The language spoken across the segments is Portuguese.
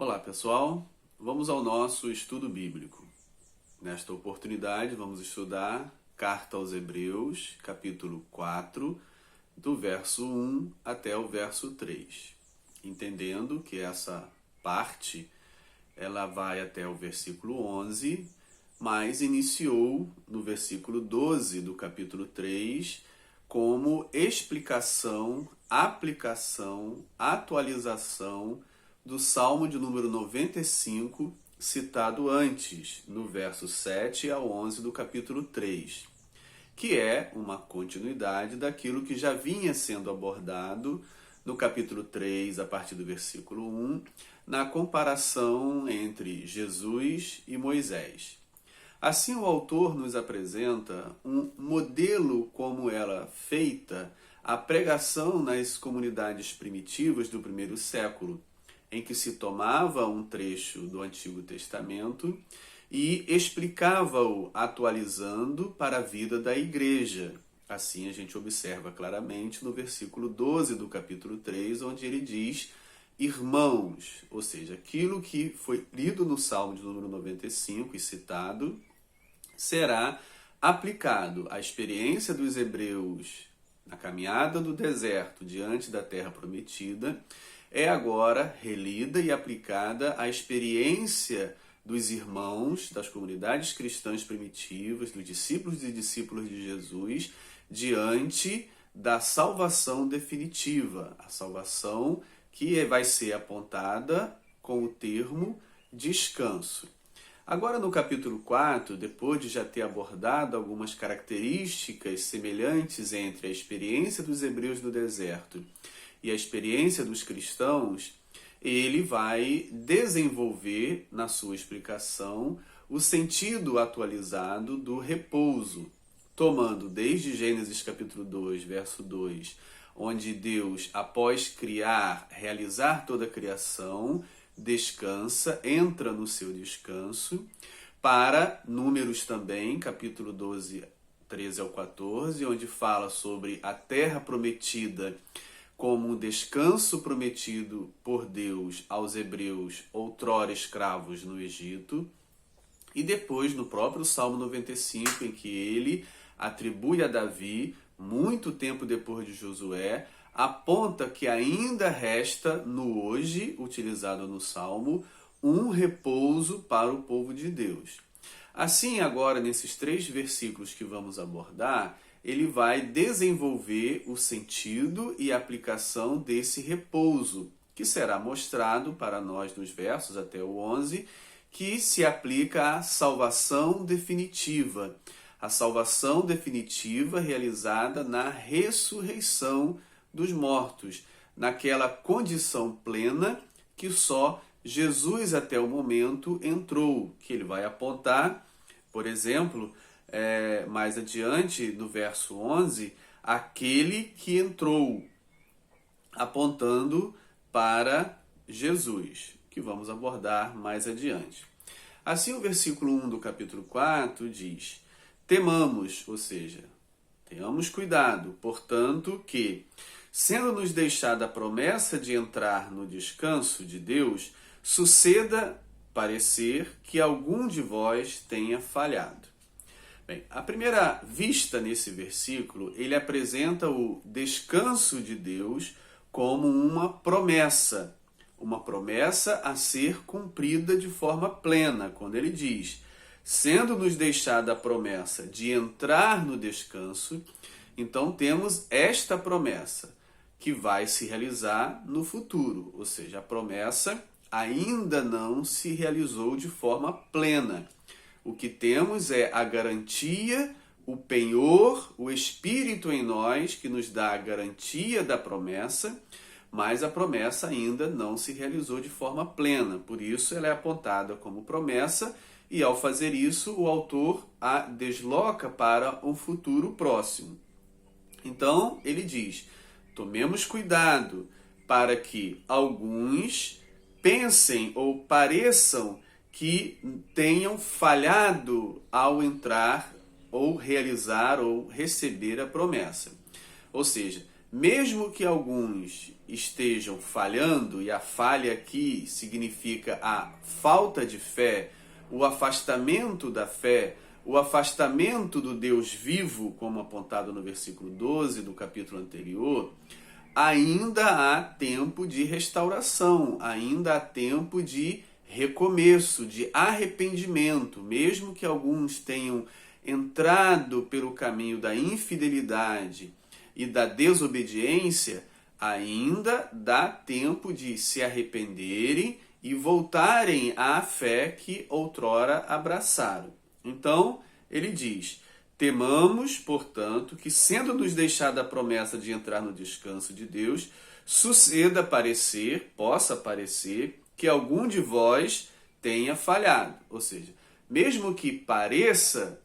Olá pessoal, vamos ao nosso estudo bíblico. Nesta oportunidade vamos estudar Carta aos Hebreus, capítulo 4, do verso 1 até o verso 3. Entendendo que essa parte ela vai até o versículo 11, mas iniciou no versículo 12 do capítulo 3 como explicação, aplicação, atualização do Salmo de número 95, citado antes, no verso 7 ao 11 do capítulo 3, que é uma continuidade daquilo que já vinha sendo abordado no capítulo 3, a partir do versículo 1, na comparação entre Jesus e Moisés. Assim, o autor nos apresenta um modelo como era feita a pregação nas comunidades primitivas do primeiro século, em que se tomava um trecho do Antigo Testamento e explicava-o atualizando para a vida da igreja. Assim a gente observa claramente no versículo 12 do capítulo 3, onde ele diz: irmãos, ou seja, aquilo que foi lido no Salmo de número 95 e citado, será aplicado à experiência dos hebreus na caminhada do deserto diante da terra prometida, é agora relida e aplicada à experiência dos irmãos das comunidades cristãs primitivas, dos discípulos e discípulas de Jesus, diante da salvação definitiva, a salvação que vai ser apontada com o termo descanso. Agora, no capítulo 4, depois de já ter abordado algumas características semelhantes entre a experiência dos hebreus no deserto e a experiência dos cristãos, ele vai desenvolver na sua explicação o sentido atualizado do repouso, tomando desde Gênesis capítulo 2, verso 2, onde Deus, após criar, realizar toda a criação, descansa, entra no seu descanso, para Números também, capítulo 12, 13 ao 14, onde fala sobre a terra prometida como um descanso prometido por Deus aos hebreus outrora escravos no Egito, e depois no próprio Salmo 95, em que ele atribui a Davi, muito tempo depois de Josué, aponta que ainda resta no hoje, utilizado no Salmo, um repouso para o povo de Deus. Assim, agora, nesses 3 versículos que vamos abordar, ele vai desenvolver o sentido e aplicação desse repouso, que será mostrado para nós nos versos até o 11, que se aplica à salvação definitiva. A salvação definitiva realizada na ressurreição dos mortos, naquela condição plena que só Jesus até o momento entrou, que ele vai apontar, por exemplo, mais adiante, no verso 11, aquele que entrou, apontando para Jesus, que vamos abordar mais adiante. Assim, o versículo 1 do capítulo 4 diz: temamos, ou seja, tenhamos cuidado, portanto, que, sendo-nos deixada a promessa de entrar no descanso de Deus, suceda parecer que algum de vós tenha falhado. Bem, à primeira vista nesse versículo, ele apresenta o descanso de Deus como uma promessa a ser cumprida de forma plena, quando ele diz: sendo-nos deixada a promessa de entrar no descanso, então temos esta promessa que vai se realizar no futuro, ou seja, a promessa ainda não se realizou de forma plena. O que temos é a garantia, o penhor, o Espírito em nós que nos dá a garantia da promessa, mas a promessa ainda não se realizou de forma plena. Por isso ela é apontada como promessa e, ao fazer isso, o autor a desloca para um futuro próximo. Então ele diz: tomemos cuidado para que alguns pensem ou pareçam que tenham falhado ao entrar ou realizar ou receber a promessa. Ou seja, mesmo que alguns estejam falhando, e a falha aqui significa a falta de fé, o afastamento da fé, o afastamento do Deus vivo, como apontado no versículo 12 do capítulo anterior, ainda há tempo de restauração, ainda há tempo de recomeço, de arrependimento, mesmo que alguns tenham entrado pelo caminho da infidelidade e da desobediência, ainda dá tempo de se arrependerem e voltarem à fé que outrora abraçaram. Então, ele diz: temamos, portanto, que, sendo-nos deixada a promessa de entrar no descanso de Deus, possa parecer, que algum de vós tenha falhado. Ou seja, mesmo que pareça,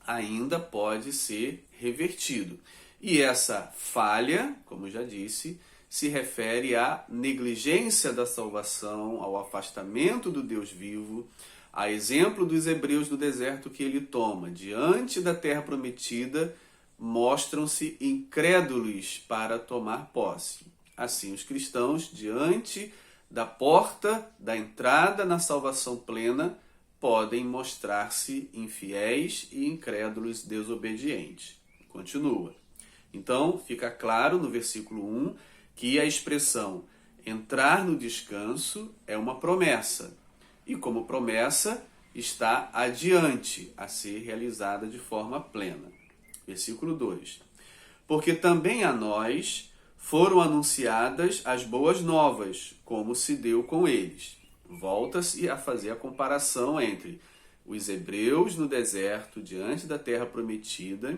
ainda pode ser revertido. E essa falha, como já disse, se refere à negligência da salvação, ao afastamento do Deus vivo, a exemplo dos hebreus do deserto que ele toma. Diante da terra prometida, mostram-se incrédulos para tomar posse. Assim, os cristãos, diante da porta da entrada na salvação plena, podem mostrar-se infiéis e incrédulos desobedientes. Continua. Então, fica claro no versículo 1 que a expressão entrar no descanso é uma promessa. E como promessa, está adiante a ser realizada de forma plena. Versículo 2. Porque também a nós foram anunciadas as boas novas, como se deu com eles. Volta-se a fazer a comparação entre os hebreus no deserto, diante da terra prometida,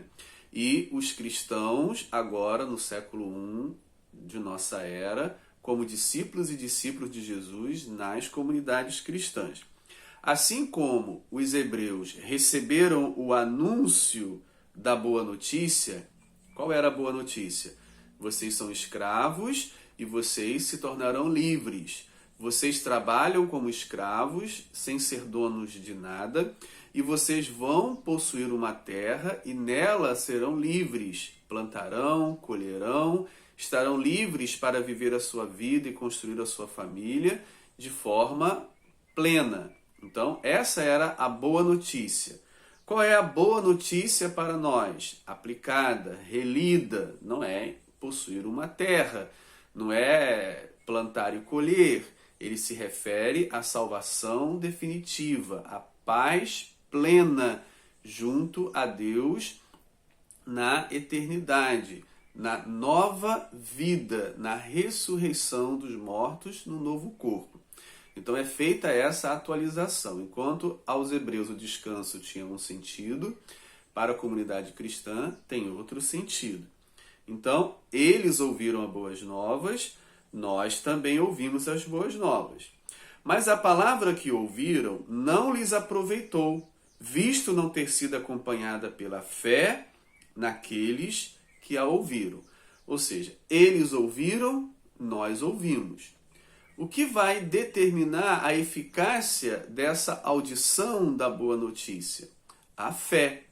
e os cristãos, agora no século I de nossa era, como discípulos e discípulos de Jesus nas comunidades cristãs. Assim como os hebreus receberam o anúncio da boa notícia, qual era a boa notícia? Vocês são escravos e vocês se tornarão livres. Vocês trabalham como escravos, sem ser donos de nada, e vocês vão possuir uma terra e nela serão livres. Plantarão, colherão, estarão livres para viver a sua vida e construir a sua família de forma plena. Então, essa era a boa notícia. Qual é a boa notícia para nós? Aplicada, relida, não é possuir uma terra, não é plantar e colher. Ele se refere à salvação definitiva, à paz plena junto a Deus na eternidade, na nova vida, na ressurreição dos mortos no novo corpo. Então é feita essa atualização. Enquanto aos hebreus o descanso tinha um sentido, para a comunidade cristã tem outro sentido. Então, eles ouviram as boas novas, nós também ouvimos as boas novas. Mas a palavra que ouviram não lhes aproveitou, visto não ter sido acompanhada pela fé naqueles que a ouviram. Ou seja, eles ouviram, nós ouvimos. O que vai determinar a eficácia dessa audição da boa notícia? A fé.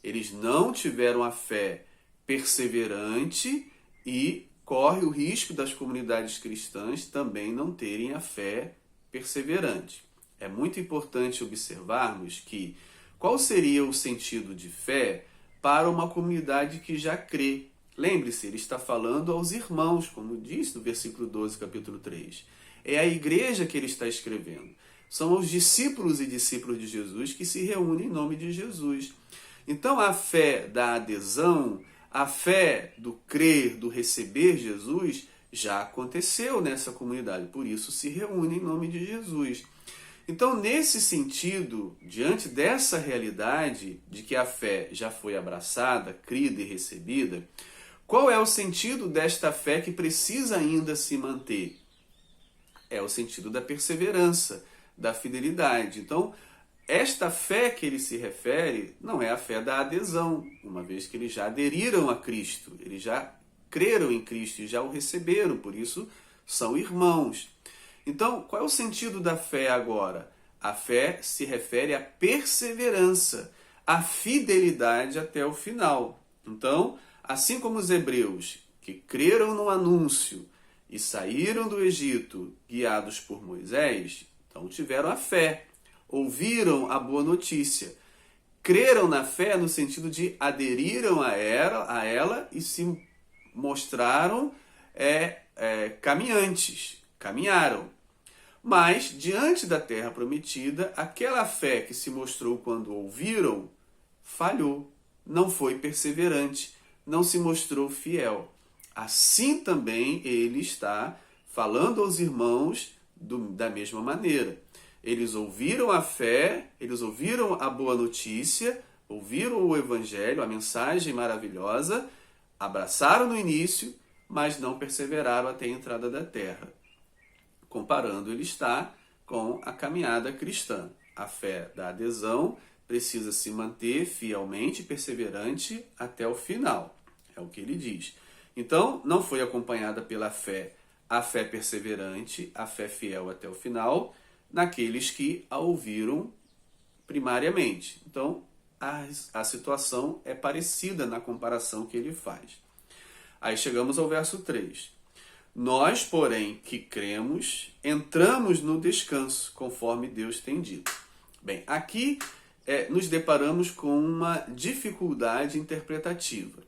Eles não tiveram a fé perseverante e corre o risco das comunidades cristãs também não terem a fé perseverante. É muito importante observarmos que qual seria o sentido de fé para uma comunidade que já crê. Lembre-se, ele está falando aos irmãos, como diz no versículo 12, capítulo 3. É a igreja que ele está escrevendo. São os discípulos e discípulos de Jesus que se reúnem em nome de Jesus. Então a fé da adesão, a fé do crer, do receber Jesus, já aconteceu nessa comunidade. Por isso se reúne em nome de Jesus. Então, nesse sentido, diante dessa realidade de que a fé já foi abraçada, crida e recebida, qual é o sentido desta fé que precisa ainda se manter? É o sentido da perseverança, da fidelidade. Então, esta fé que ele se refere não é a fé da adesão, uma vez que eles já aderiram a Cristo, eles já creram em Cristo e já o receberam, por isso são irmãos. Então, qual é o sentido da fé agora? A fé se refere à perseverança, à fidelidade até o final. Então, assim como os hebreus que creram no anúncio e saíram do Egito guiados por Moisés, então tiveram a fé, ouviram a boa notícia, creram na fé no sentido de aderiram a ela e se mostraram caminhantes, caminharam. Mas, diante da terra prometida, aquela fé que se mostrou quando ouviram, falhou, não foi perseverante, não se mostrou fiel. Assim também ele está falando aos irmãos da mesma maneira. Eles ouviram a fé, eles ouviram a boa notícia, ouviram o evangelho, a mensagem maravilhosa, abraçaram no início, mas não perseveraram até a entrada da terra. Comparando, ele está com a caminhada cristã. A fé da adesão precisa se manter fielmente perseverante até o final. É o que ele diz. Então, não foi acompanhada pela fé, a fé perseverante, a fé fiel até o final, naqueles que a ouviram primariamente. Então, a situação é parecida na comparação que ele faz. Aí chegamos ao verso 3. Nós, porém, que cremos, entramos no descanso, conforme Deus tem dito. Bem, aqui nos deparamos com uma dificuldade interpretativa.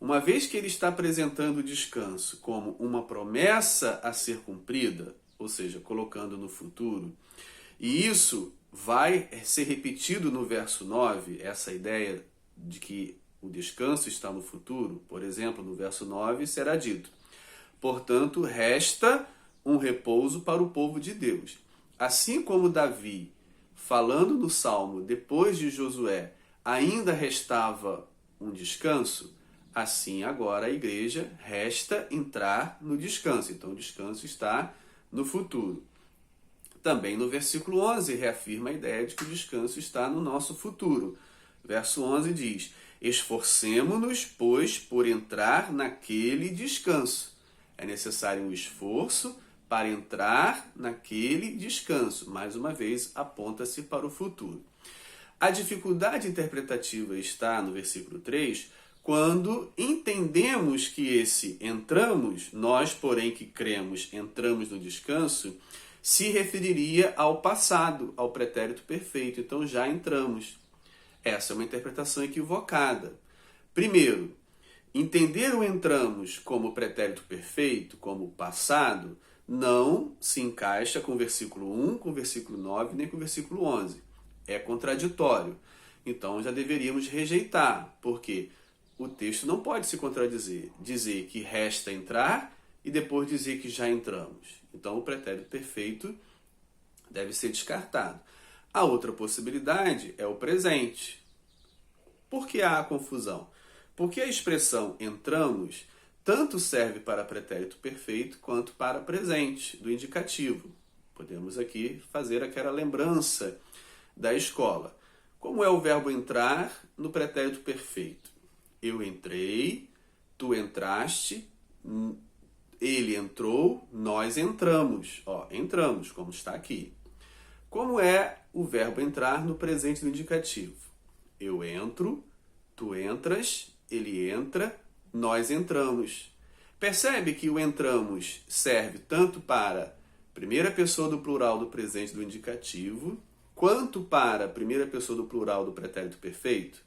Uma vez que ele está apresentando o descanso como uma promessa a ser cumprida, ou seja, colocando no futuro, e isso vai ser repetido no verso 9, essa ideia de que o descanso está no futuro, por exemplo, no verso 9 será dito: portanto, resta um repouso para o povo de Deus. Assim como Davi, falando no Salmo depois de Josué, ainda restava um descanso, assim agora a igreja resta entrar no descanso. Então o descanso está no futuro. Também no versículo 11 reafirma a ideia de que o descanso está no nosso futuro. Verso 11 diz: esforcemo-nos, pois, por entrar naquele descanso. É necessário um esforço para entrar naquele descanso. Mais uma vez, aponta-se para o futuro. A dificuldade interpretativa está no versículo 3, quando entendemos que esse entramos, nós, porém, que cremos, entramos no descanso, se referiria ao passado, ao pretérito perfeito. Então, já entramos. Essa é uma interpretação equivocada. Primeiro, entender o entramos como pretérito perfeito, como passado, não se encaixa com o versículo 1, com o versículo 9, nem com o versículo 11. É contraditório. Então já deveríamos rejeitar, porque o texto não pode se contradizer. Dizer que resta entrar e depois dizer que já entramos. Então o pretérito perfeito deve ser descartado. A outra possibilidade é o presente. Por que há a confusão? Porque a expressão entramos tanto serve para pretérito perfeito quanto para presente, do indicativo. Podemos aqui fazer aquela lembrança da escola. Como é o verbo entrar no pretérito perfeito? Eu entrei, tu entraste, ele entrou, nós entramos. Entramos, como está aqui. Como é o verbo entrar no presente do indicativo? Eu entro, tu entras, ele entra, nós entramos. Percebe que o entramos serve tanto para primeira pessoa do plural do presente do indicativo, quanto para primeira pessoa do plural do pretérito perfeito?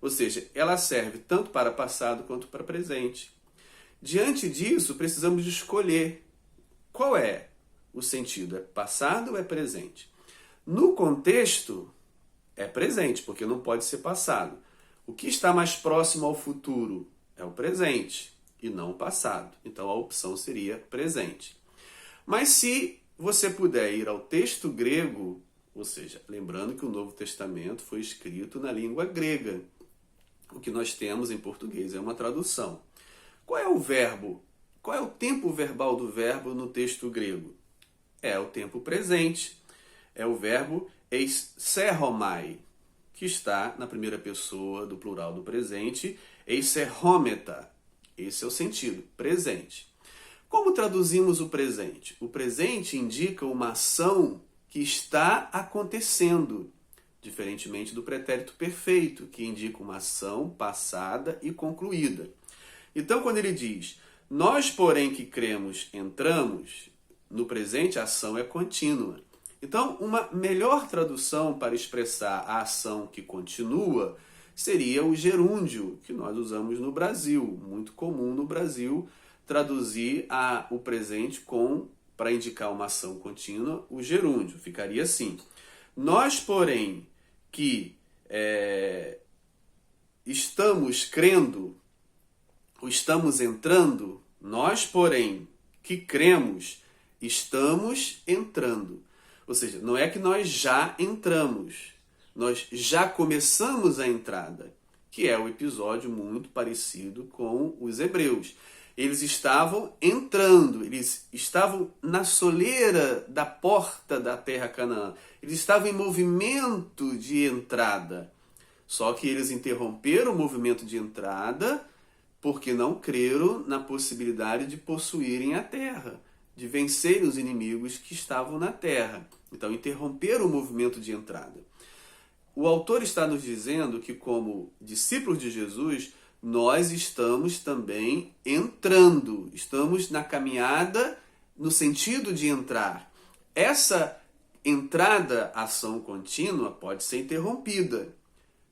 Ou seja, ela serve tanto para passado quanto para presente. Diante disso, precisamos de escolher qual é o sentido. É passado ou é presente? No contexto, é presente, porque não pode ser passado. O que está mais próximo ao futuro é o presente e não o passado. Então a opção seria presente. Mas se você puder ir ao texto grego, ou seja, lembrando que o Novo Testamento foi escrito na língua grega. O que nós temos em português é uma tradução. Qual é o verbo? Qual é o tempo verbal do verbo no texto grego? É o tempo presente. É o verbo eisseromai, que está na primeira pessoa do plural do presente, eisserometa. Esse é o sentido, presente. Como traduzimos o presente? O presente indica uma ação que está acontecendo, diferentemente do pretérito perfeito, que indica uma ação passada e concluída. Então, quando ele diz, Nós, porém, que cremos, entramos. No presente, a ação é contínua. Então, uma melhor tradução para expressar a ação que continua seria o gerúndio, que nós usamos no Brasil. Muito comum no Brasil traduzir o presente para indicar uma ação contínua, o gerúndio. Ficaria assim: nós, porém, que estamos crendo, ou estamos entrando, nós, porém, que cremos, estamos entrando. Ou seja, não é que nós já entramos, nós já começamos a entrada, que é um episódio muito parecido com os hebreus. Eles estavam entrando, eles estavam na soleira da porta da terra Canaã. Eles estavam em movimento de entrada. Só que eles interromperam o movimento de entrada porque não creram na possibilidade de possuírem a terra, de vencerem os inimigos que estavam na terra. Então, interromperam o movimento de entrada. O autor está nos dizendo que, como discípulos de Jesus, nós estamos também entrando, estamos na caminhada no sentido de entrar. Essa entrada, ação contínua, pode ser interrompida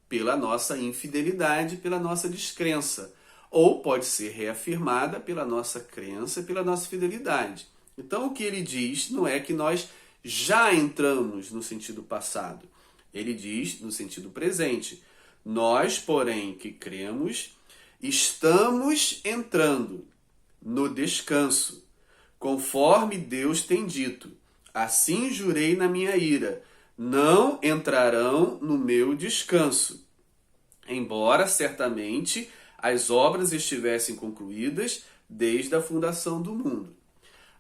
pela nossa infidelidade, pela nossa descrença, ou pode ser reafirmada pela nossa crença, pela nossa fidelidade. Então, o que ele diz não é que nós já entramos no sentido passado. Ele diz no sentido presente. Nós, porém, que cremos, estamos entrando no descanso, conforme Deus tem dito. Assim jurei na minha ira, não entrarão no meu descanso. Embora, certamente, as obras estivessem concluídas desde a fundação do mundo.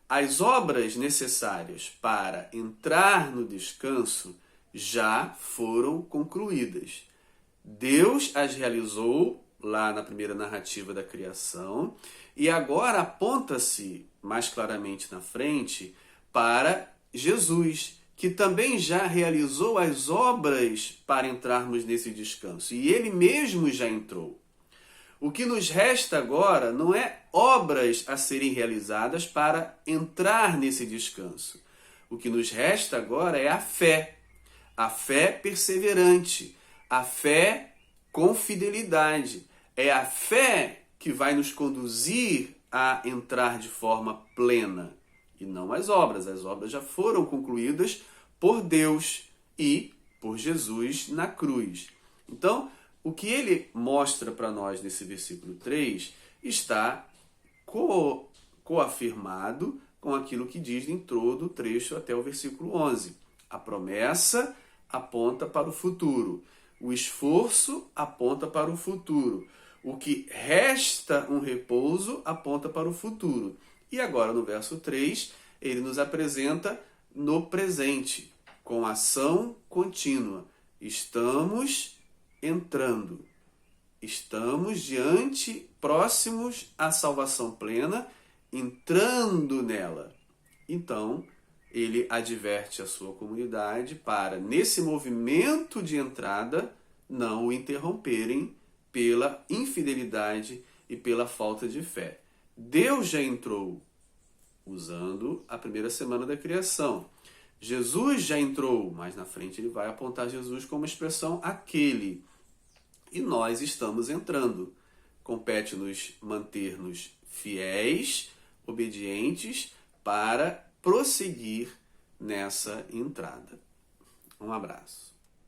As obras necessárias para entrar no descanso já foram concluídas. Deus as realizou lá na primeira narrativa da criação e agora aponta-se mais claramente na frente para Jesus, que também já realizou as obras para entrarmos nesse descanso. E ele mesmo já entrou. O que nos resta agora não é obras a serem realizadas para entrar nesse descanso. O que nos resta agora é a fé perseverante, a fé com fidelidade. É a fé que vai nos conduzir a entrar de forma plena, e não as obras. As obras já foram concluídas por Deus e por Jesus na cruz. Então, o que ele mostra para nós nesse versículo 3 está coafirmado com aquilo que diz em todo o trecho até o versículo 11. A promessa aponta para o futuro. O esforço aponta para o futuro. O que resta um repouso aponta para o futuro. E agora, no verso 3, ele nos apresenta no presente, com ação contínua. Estamos entrando. Estamos próximos à salvação plena, entrando nela. Então, ele adverte a sua comunidade para, nesse movimento de entrada, não o interromperem pela infidelidade e pela falta de fé. Deus já entrou usando a primeira semana da criação. Jesus já entrou, mas na frente ele vai apontar Jesus como expressão aquele. E nós estamos entrando. Compete-nos manter-nos fiéis, obedientes, para prosseguir nessa entrada. Um abraço.